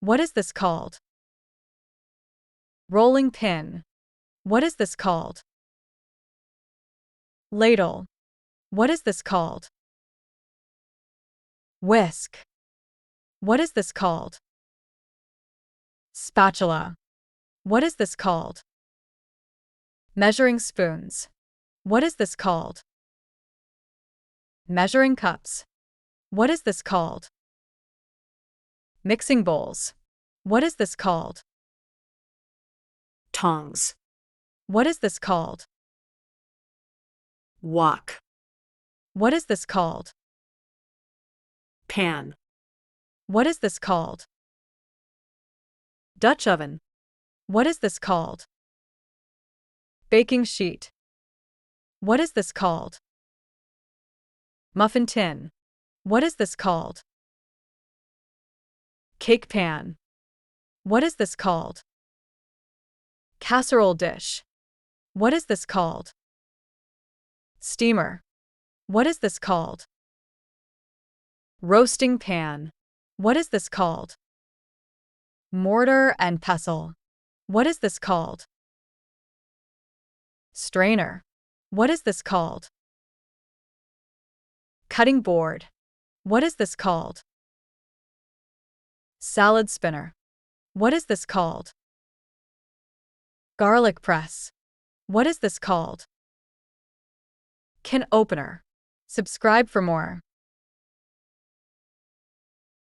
What is this called? Rolling pin. What is this called? Ladle. What is this called? Whisk. What is this called? Spatula. What is this called? Measuring spoons. What is this called? Measuring cups. What is this called? Mixing bowls. What is this called? Tongs. What is this called? Wok. What is this called? Pan. What is this called? Dutch oven. What is this called? Baking sheet. What is this called? Muffin tin. What is this called? Cake pan. What is this called? Casserole dish. What is this called? Steamer. What is this called? Roasting pan. What is this called? Mortar and pestle. What is this called? Strainer. What is this called? Cutting board. What is this called? Salad spinner. What is this called? Garlic press. What is this called? Can opener. Subscribe for more.